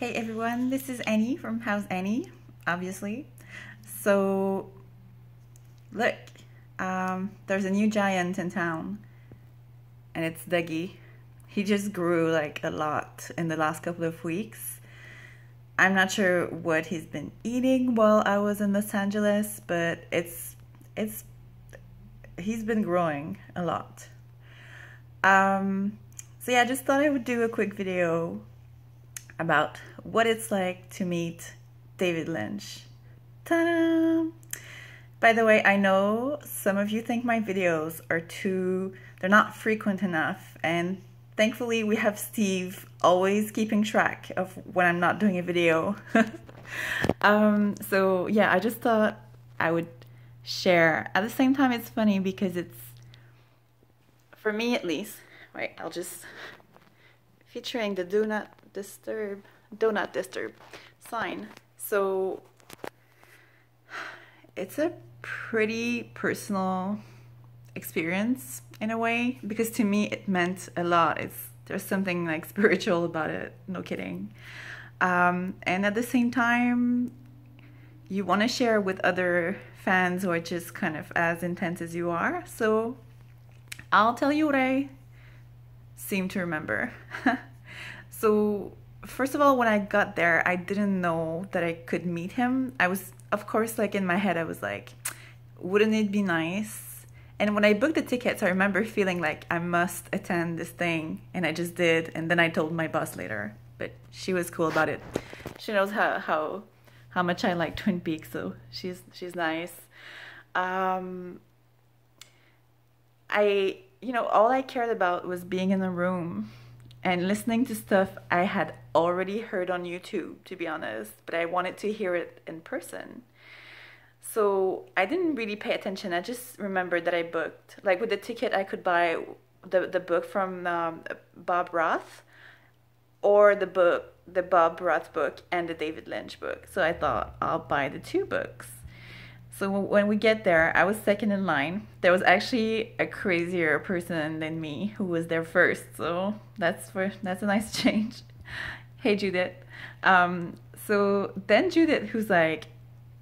Hey everyone, this is Annie from How's Annie, obviously. So, look, there's a new giant in town, and it's Dougie. He just grew like a lot in the last couple of weeks. I'm not sure what he's been eating while I was in Los Angeles, but it's he's been growing a lot. So yeah, I just thought I would do a quick video about what it's like to meet David Lynch. Ta-da! By the way, I know some of you think my videos are they're not frequent enough, and thankfully we have Steve always keeping track of when I'm not doing a video. So yeah, I just thought I would share. At the same time, it's funny because it's, for me at least, right, I'll just, featuring the do not disturb sign. So it's a pretty personal experience in a way, because to me it meant a lot. There's something like spiritual about it, no kidding. And at the same time, you want to share with other fans who are just kind of as intense as you are. So I'll tell you what I seem to remember. So first of all, when I got there, I didn't know that I could meet him. I was, of course, like in my head, I was like, wouldn't it be nice? And when I booked the tickets, I remember feeling like I must attend this thing, and I just did. And then I told my boss later, but she was cool about it. She knows how much I like Twin Peaks, so she's nice. All I cared about was being in a room and listening to stuff I had already heard on YouTube, to be honest, but I wanted to hear it in person. So I didn't really pay attention. I just remembered that I booked, like with the ticket, I could buy the book from Bob Roth, or the Bob Roth book and the David Lynch book. So I thought I'll buy the two books. So when we get there, I was second in line. There was actually a crazier person than me who was there first. So that's a nice change. Hey, Judith. So then Judith, who's like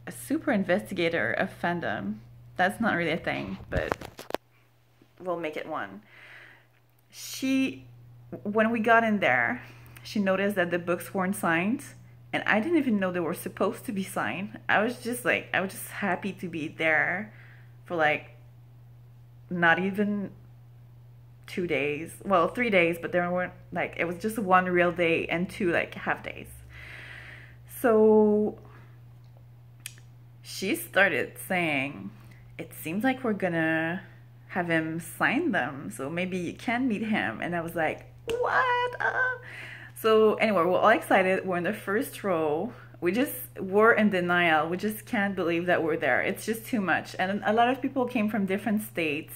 a super investigator of fandom. That's not really a thing, but we'll make it one. When we got in there, she noticed that the books weren't signed. And I didn't even know they were supposed to be signed. I was just happy to be there for like not even 2 days. Well, 3 days, but there weren't, like, it was just one real day and two like half days. So she started saying, it seems like we're gonna have him sign them, so maybe you can meet him. And I was like, what? So anyway, we're all excited. We're in the first row. We're in denial. We just can't believe that we're there. It's just too much. And a lot of people came from different states.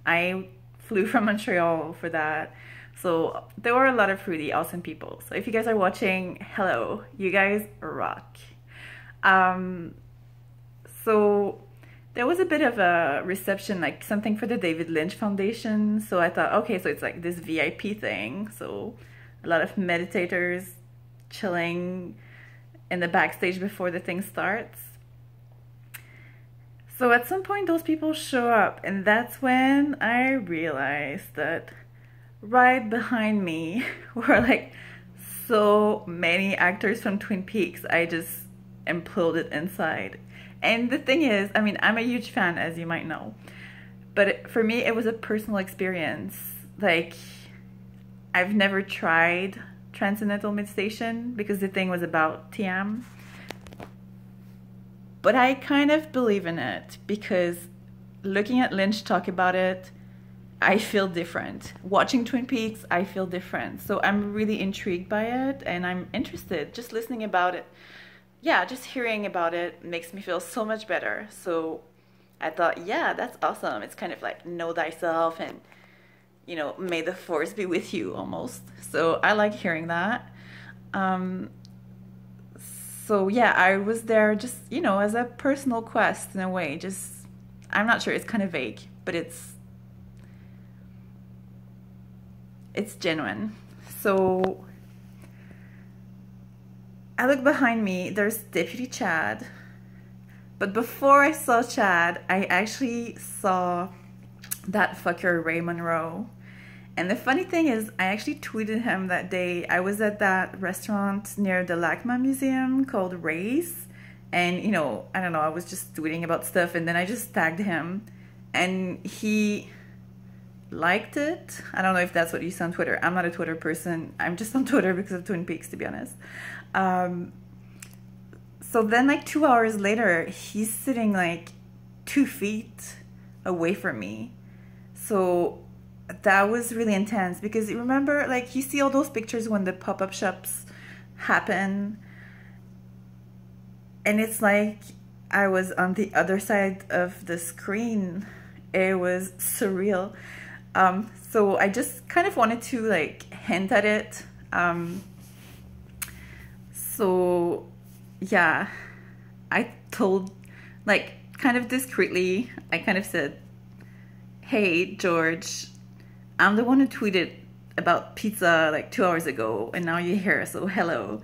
I flew from Montreal for that. So there were a lot of really awesome people. So if you guys are watching, hello, you guys rock. So there was a bit of a reception, like something for the David Lynch Foundation. So I thought, okay, so it's like this VIP thing. So a lot of meditators chilling in the backstage before the thing starts. So at some point those people show up, and that's when I realized that right behind me were like so many actors from Twin Peaks. I just imploded inside. And the thing is, I mean, I'm a huge fan, as you might know, but for me it was a personal experience. Like, I've never tried transcendental meditation because the thing was about TM. But I kind of believe in it because looking at Lynch talk about it, I feel different. Watching Twin Peaks, I feel different. So I'm really intrigued by it, and I'm interested. Just listening about it, yeah, just hearing about it makes me feel so much better. So I thought, yeah, that's awesome. It's kind of like know thyself, and may the force be with you almost. So I like hearing that. So yeah, I was there just, as a personal quest in a way. Just, I'm not sure, it's kind of vague, but it's genuine. So I look behind me, there's Deputy Chad. But before I saw Chad, I actually saw that fucker Ray Monroe. And the funny thing is, I actually tweeted him that day. I was at that restaurant near the LACMA Museum called Ray's. And, you know, I don't know, I was just tweeting about stuff. And then I just tagged him. And he liked it. I don't know if that's what you see on Twitter. I'm not a Twitter person. I'm just on Twitter because of Twin Peaks, to be honest. So then like 2 hours later, he's sitting like 2 feet away from me. So that was really intense because you remember, like, you see all those pictures when the pop-up shops happen, and it's like I was on the other side of the screen. It was surreal. So I just kind of wanted to like hint at it. So yeah, I told, like, kind of discreetly, I kind of said, hey, George, I'm the one who tweeted about pizza like 2 hours ago, and now you're here, so hello.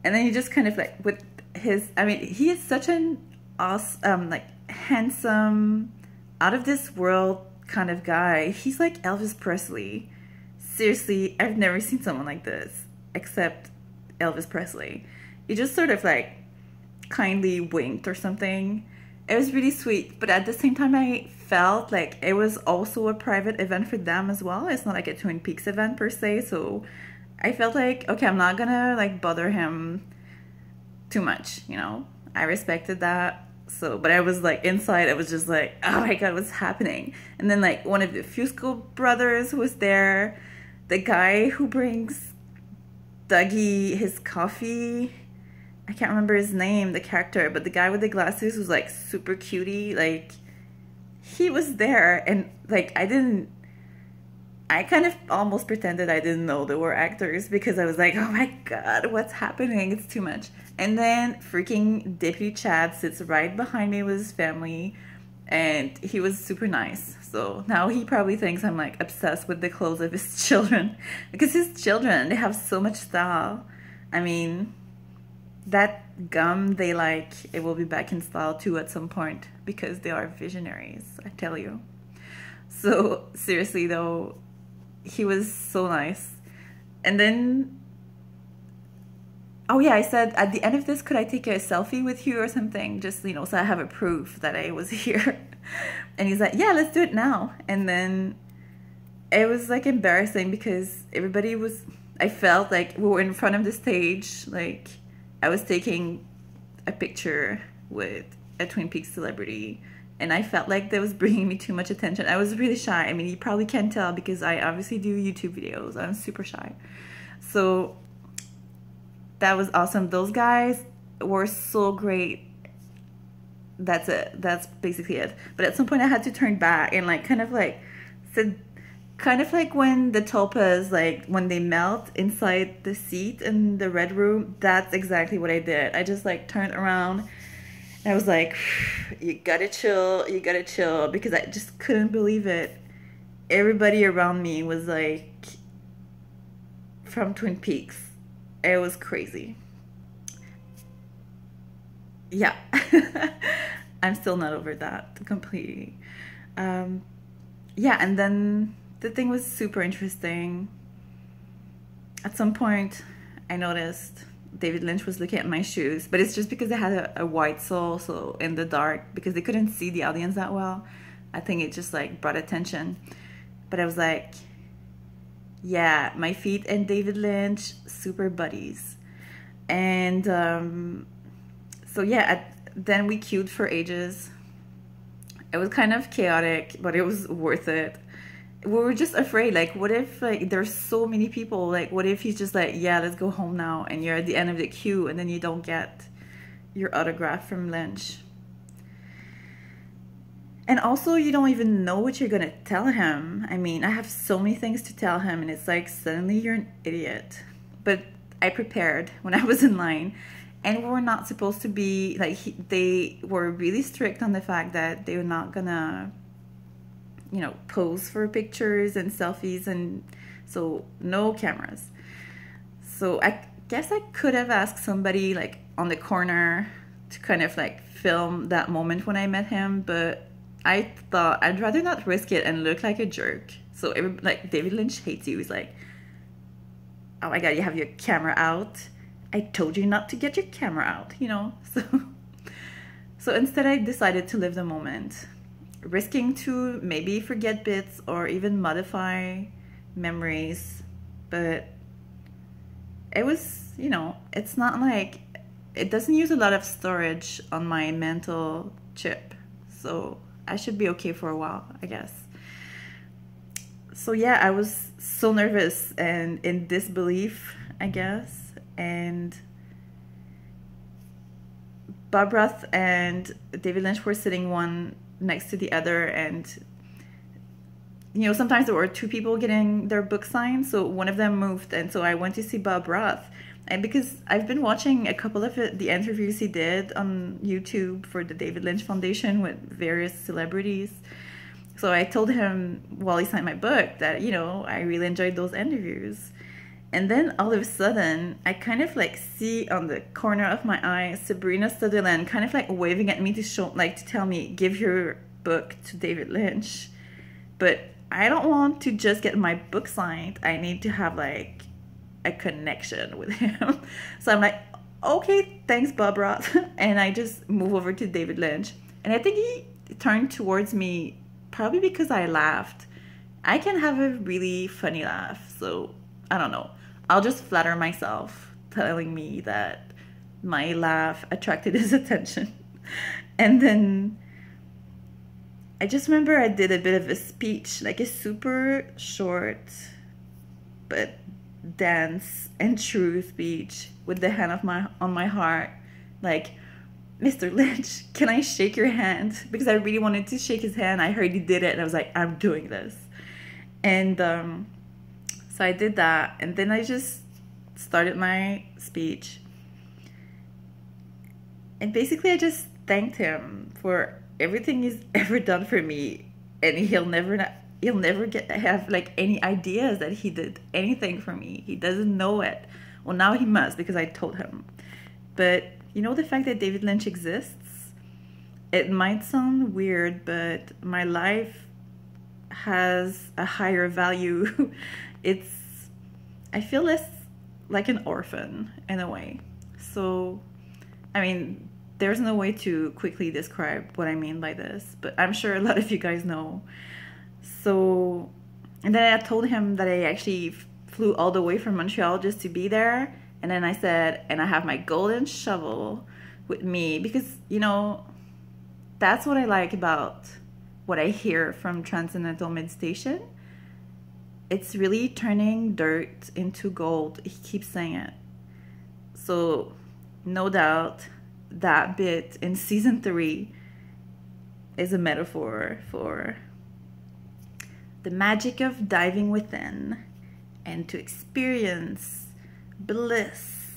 And then he just kind of like, with his, I mean, he is such an awesome, like, handsome, out of this world kind of guy. He's like Elvis Presley. Seriously, I've never seen someone like this, except Elvis Presley. He just sort of like kindly winked or something. It was really sweet, but at the same time I felt like it was also a private event for them as well. It's not like a Twin Peaks event per se, so I felt like, okay, I'm not gonna like bother him too much, you know? I respected that. So, but I was like inside, I was just like, oh my god, what's happening? And then like one of the Fusco brothers was there, the guy who brings Dougie his coffee, I can't remember his name, the character, but the guy with the glasses was like super cutie. Like, he was there, and like I kind of almost pretended I didn't know they were actors because I was like, oh my god, what's happening? It's too much. And then freaking Deputy Chad sits right behind me with his family, and he was super nice. So now he probably thinks I'm like obsessed with the clothes of his children, because his children, they have so much style. I mean, that gum they like, it will be back in style too at some point because they are visionaries, I tell you. So seriously though, he was so nice. And then, oh yeah, I said at the end of this, could I take a selfie with you or something, just, you know, so I have a proof that I was here. And he's like, yeah, let's do it now. And then it was like embarrassing because everybody was, I felt like we were in front of the stage, like I was taking a picture with a Twin Peaks celebrity, and I felt like that was bringing me too much attention. I was really shy. I mean, you probably can't tell because I obviously do YouTube videos. I'm super shy. So that was awesome. Those guys were so great. That's it. That's basically it. But at some point I had to turn back and like kind of like said, kind of like when the tulpas, like when they melt inside the seat in the red room, that's exactly what I did. I just like turned around and I was like, you gotta chill, because I just couldn't believe it. Everybody around me was like from Twin Peaks. It was crazy. Yeah. I'm still not over that completely. Yeah, and then the thing was super interesting. At some point, I noticed David Lynch was looking at my shoes, but it's just because they had a white sole, so in the dark, because they couldn't see the audience that well, I think it just like brought attention. But I was like, yeah, my feet and David Lynch, super buddies. And so yeah, then we queued for ages. It was kind of chaotic, but it was worth it. We were just afraid, like, what if like there's so many people, like what if he's just like, yeah, let's go home now, and you're at the end of the queue and then you don't get your autograph from Lynch. And also, you don't even know what you're gonna tell him. I mean, I have so many things to tell him, and it's like suddenly you're an idiot. But I prepared when I was in line, and we were not supposed to be like, they were really strict on the fact that they were not gonna, you know, pose for pictures and selfies, and so no cameras. So I guess I could have asked somebody like on the corner to kind of like film that moment when I met him, but I thought I'd rather not risk it and look like a jerk. So like David Lynch hates you. He's like, oh my god, you have your camera out. I told you not to get your camera out, you know? So instead I decided to live the moment, risking to maybe forget bits or even modify memories. But it was, you know, it's not like, it doesn't use a lot of storage on my mental chip. So I should be okay for a while, I guess. So yeah, I was so nervous and in disbelief, I guess. And Bob Roth and David Lynch were sitting one next to the other, and you know, sometimes there were two people getting their book signed, so one of them moved, and so I went to see Bob Roth. And because I've been watching a couple of the interviews he did on YouTube for the David Lynch Foundation with various celebrities, so I told him while he signed my book that, you know, I really enjoyed those interviews. And then all of a sudden, I kind of like see on the corner of my eye Sabrina Sutherland kind of like waving at me to show, like to tell me, give your book to David Lynch. But I don't want to just get my book signed. I need to have like a connection with him. So I'm like, okay, thanks, Bob Roth. And I just move over to David Lynch. And I think he turned towards me probably because I laughed. I can have a really funny laugh, so I don't know. I'll just flatter myself telling me that my laugh attracted his attention. And then I just remember I did a bit of a speech, like a super short but dense and true speech with the hand on my heart, like, Mr. Lynch, can I shake your hand? Because I really wanted to shake his hand. I heard he did it and I was like, I'm doing this. And so I did that, and then I just started my speech. And basically I just thanked him for everything he's ever done for me, and he'll never have like any ideas that he did anything for me. He doesn't know it. Well, now he must, because I told him. But you know, the fact that David Lynch exists, it might sound weird, but my life has a higher value. I feel less like an orphan in a way. So, I mean, there's no way to quickly describe what I mean by this, but I'm sure a lot of you guys know. So, and then I told him that I actually flew all the way from Montreal just to be there. And then I said, and I have my golden shovel with me, because, you know, that's what I like about what I hear from Transcendental Meditation. It's really turning dirt into gold. He keeps saying it. So no doubt that bit in season 3 is a metaphor for the magic of diving within and to experience bliss,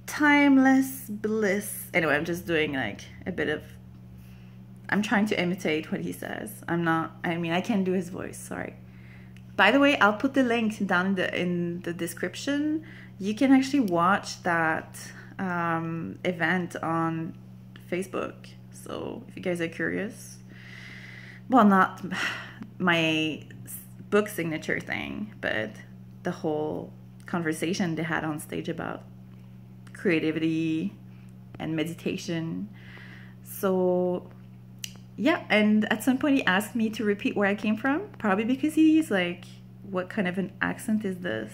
timeless bliss. Anyway, I'm just doing like a bit of, I'm trying to imitate what he says. I can't do his voice, sorry. By the way, I'll put the link down in the description. You can actually watch that event on Facebook. So if you guys are curious. Well, not my book signature thing, but the whole conversation they had on stage about creativity and meditation. So yeah, and at some point he asked me to repeat where I came from, probably because he's like, what kind of an accent is this?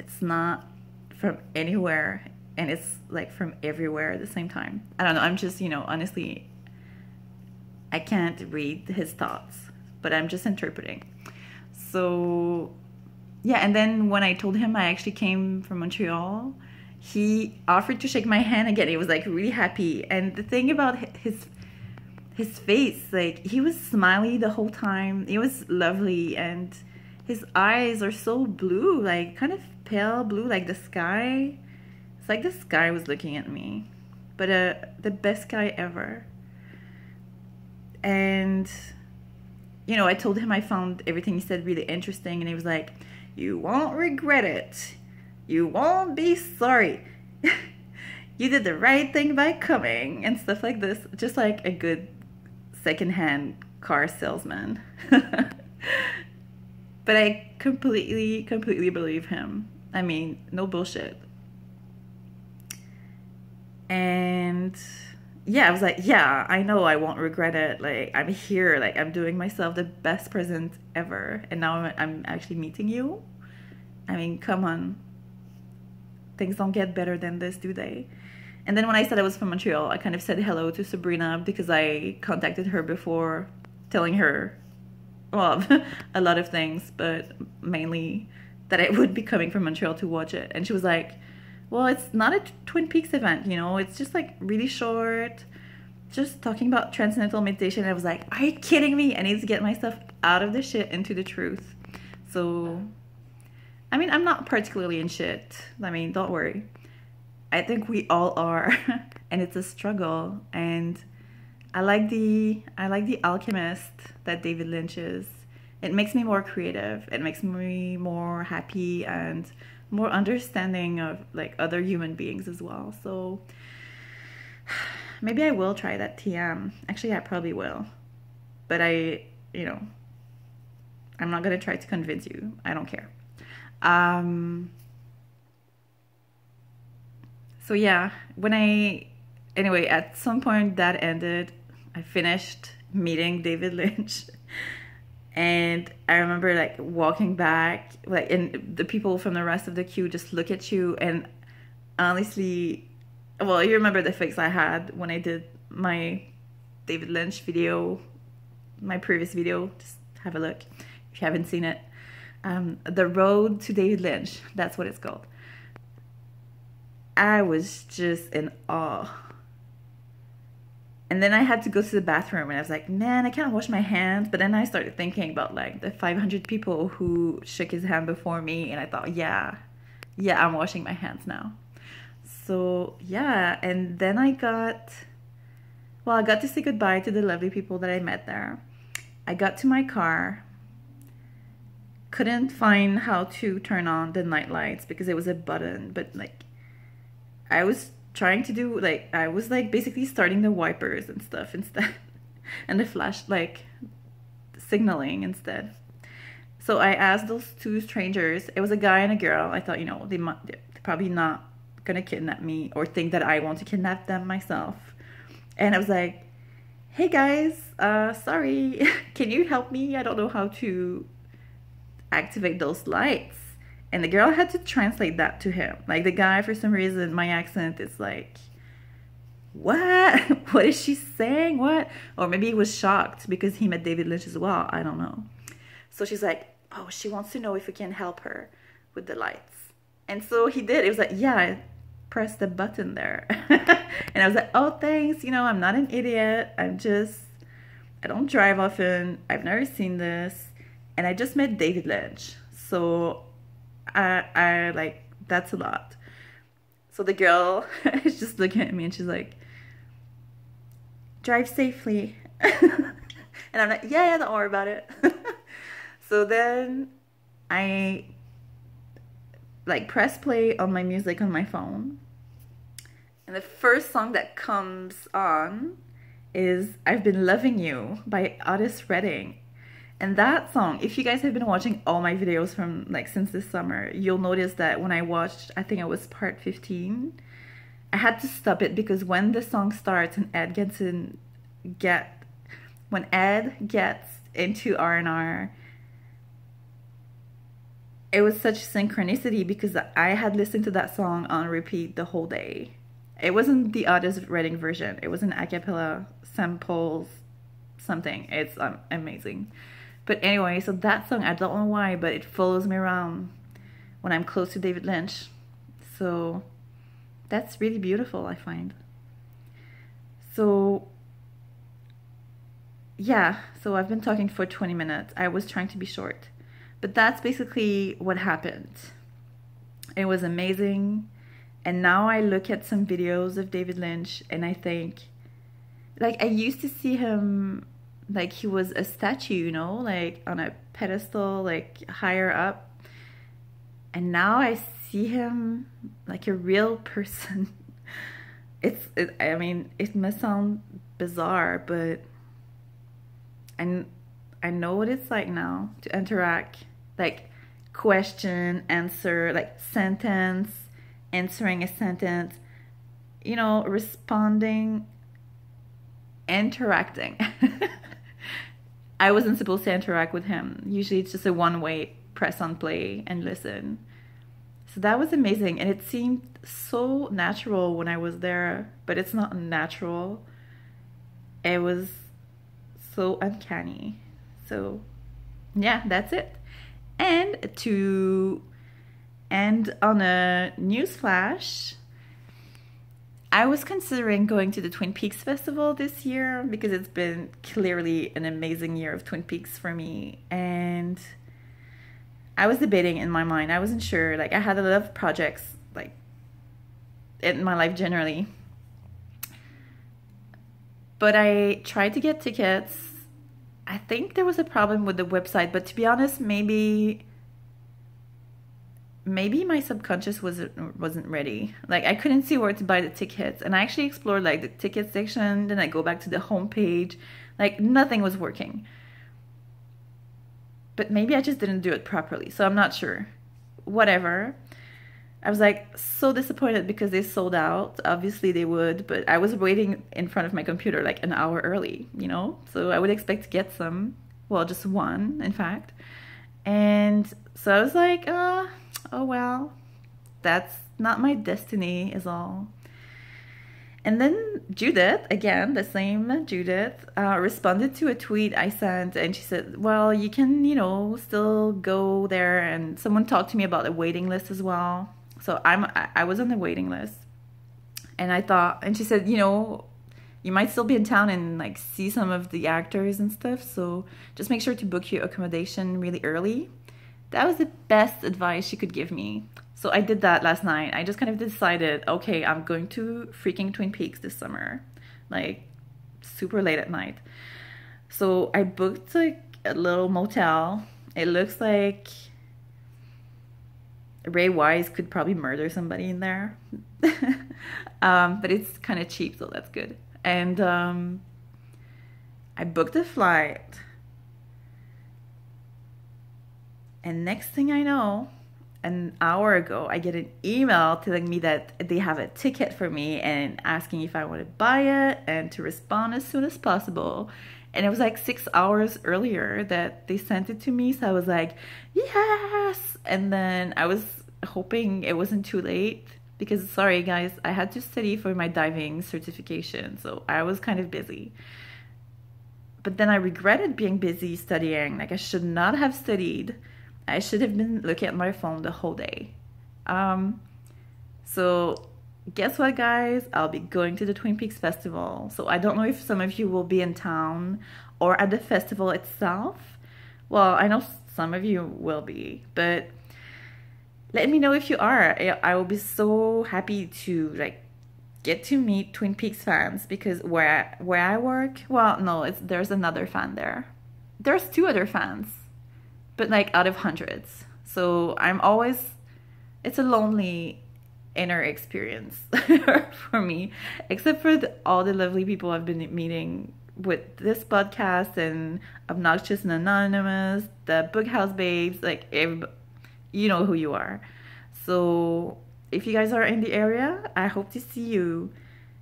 It's not from anywhere, and it's like from everywhere at the same time. I don't know, I'm just, you know, honestly, I can't read his thoughts, but I'm just interpreting. So yeah, and then when I told him I actually came from Montreal, he offered to shake my hand again. He was like really happy. And the thing about his face, like, he was smiley the whole time. It was lovely, and his eyes are so blue, like kind of pale blue, like the sky. It's like the sky was looking at me, but the best sky ever. And you know, I told him I found everything he said really interesting, and he was like, you won't regret it. You won't be sorry. You did the right thing by coming, and stuff like this. Just like a good secondhand car salesman. But I completely believe him. I mean, no bullshit. And yeah, I was like, yeah, I know I won't regret it. Like, I'm here, like, I'm doing myself the best present ever. And now I'm actually meeting you. I mean, come on. Things don't get better than this, do they? And then when I said I was from Montreal, I kind of said hello to Sabrina because I contacted her before, telling her, well, a lot of things, but mainly that I would be coming from Montreal to watch it. And she was like, well, it's not a Twin Peaks event, you know, it's just like really short, just talking about transcendental meditation. And I was like, are you kidding me? I need to get myself out of the shit into the truth. So, I mean, I'm not particularly in shit. I mean, don't worry. I think we all are, and it's a struggle. And I like the alchemist that David Lynch is. It makes me more creative. It makes me more happy and more understanding of like other human beings as well. So maybe I will try that TM. Actually, I probably will. But I'm not gonna try to convince you. I don't care. So yeah, anyway, at some point that ended, I finished meeting David Lynch. And I remember like walking back, like, and the people from the rest of the queue just look at you. And honestly, well, you remember the face I had when I did my David Lynch video, my previous video. Just have a look if you haven't seen it. The Road to David Lynch, that's what it's called. I was just in awe. And then I had to go to the bathroom and I was like, man, I can't wash my hands. But then I started thinking about like the 500 people who shook his hand before me. And I thought, yeah, I'm washing my hands now. So yeah, and then I got to say goodbye to the lovely people that I met there. I got to my car, couldn't find how to turn on the night lights because it was a button, but like I was trying to do, like, I was like basically starting the wipers and stuff instead, and the flash, like, signaling instead. So I asked those two strangers, it was a guy and a girl. I thought, they're probably not gonna kidnap me or think that I want to kidnap them myself. And I was like, hey guys, sorry, can you help me? I don't know how to activate those lights. And the girl had to translate that to him. Like, the guy, for some reason, my accent is like, what? What is she saying? What? Or maybe he was shocked because he met David Lynch as well. I don't know. So she's like, oh, she wants to know if we can help her with the lights. And so he did. It was like, yeah, I pressed the button there. And I was like, oh, thanks. I'm not an idiot. I don't drive often. I've never seen this. And I just met David Lynch. So I like, that's a lot. So the girl is just looking at me and she's like, drive safely. And I'm like, yeah, don't worry about it. So then I like press play on my music on my phone. And the first song that comes on is I've Been Loving You by Otis Redding. And that song, if you guys have been watching all my videos from like since this summer, you'll notice that when I watched, I think it was part 15, I had to stop it because when the song starts and when Ed gets into R&R, it was such synchronicity because I had listened to that song on repeat the whole day. It wasn't the Otis Redding version. It was an a cappella samples something. It's amazing. But anyway, so that song, I don't know why, but it follows me around when I'm close to David Lynch. So that's really beautiful, I find. So yeah, so I've been talking for 20 minutes. I was trying to be short. But that's basically what happened. It was amazing. And now I look at some videos of David Lynch and I think, like, I used to see him like he was a statue, like on a pedestal, like higher up. And now I see him like a real person. I mean, it must sound bizarre, but I know what it's like now to interact, like question, answer, like sentence, answering a sentence, you know, responding, interacting. I wasn't supposed to interact with him. Usually it's just a one-way, press on play and listen. So that was amazing, and it seemed so natural when I was there, but it's not natural. It was so uncanny. So yeah, that's it. And to end on a news flash, I was considering going to the Twin Peaks Festival this year because it's been clearly an amazing year of Twin Peaks for me. And I was debating in my mind. I wasn't sure. Like, I had a lot of projects, like, in my life generally. But I tried to get tickets. I think there was a problem with the website, but to be honest, maybe my subconscious wasn't ready. Like, I couldn't see where to buy the tickets, and I actually explored like the ticket section, then I go back to the homepage. Like, nothing was working. But maybe I just didn't do it properly, so I'm not sure. Whatever. I was like so disappointed because they sold out. Obviously they would, but I was waiting in front of my computer like an hour early, you know? So I would expect to get some. Well, just one, in fact. And so I was like, oh well, that's not my destiny is all. And then Judith, again, the same Judith, responded to a tweet I sent, and she said, well, you can, you know, still go there. And someone talked to me about the waiting list as well. So I was on the waiting list. And I thought, and she said, you know, you might still be in town and like see some of the actors and stuff. So just make sure to book your accommodation really early. That was the best advice she could give me. So I did that last night. I just kind of decided, okay, I'm going to freaking Twin Peaks this summer, like super late at night. So I booked like a little motel. It looks like Ray Wise could probably murder somebody in there. But it's kind of cheap, so that's good. And I booked a flight. And next thing I know, an hour ago, I get an email telling me that they have a ticket for me and asking if I want to buy it and to respond as soon as possible. And it was like 6 hours earlier that they sent it to me. So I was like, yes! And then I was hoping it wasn't too late because, sorry guys, I had to study for my diving certification. So I was kind of busy. But then I regretted being busy studying. Like, I should not have studied. I should have been looking at my phone the whole day. So guess what, guys? I'll be going to the Twin Peaks Festival. So I don't know if some of you will be in town or at the festival itself. Well, I know some of you will be, but let me know if you are. I will be so happy to like get to meet Twin Peaks fans because where I work, well, no, there's another fan there. There's 2 other fans, but like out of hundreds. So it's a lonely inner experience for me, except for all the lovely people I've been meeting with this podcast and Obnoxious and Anonymous, the Bookhouse Babes, like you know who you are. So if you guys are in the area, I hope to see you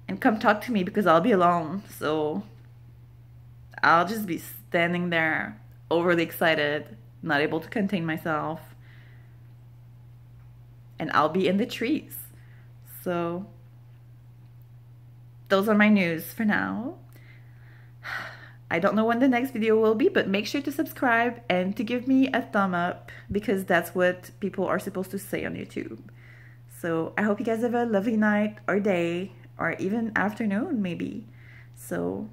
and come talk to me because I'll be alone. So I'll just be standing there overly excited, not able to contain myself, and I'll be in the trees. So those are my news for now. I don't know when the next video will be, but make sure to subscribe and to give me a thumb up because that's what people are supposed to say on YouTube. So I hope you guys have a lovely night or day or even afternoon maybe. So,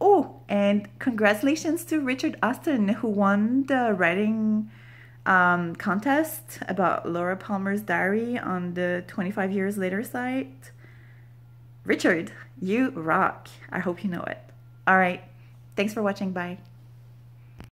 oh, and congratulations to Richard Austin who won the writing contest about Laura Palmer's diary on the 25 Years Later site. Richard, you rock. I hope you know it. All right. Thanks for watching. Bye.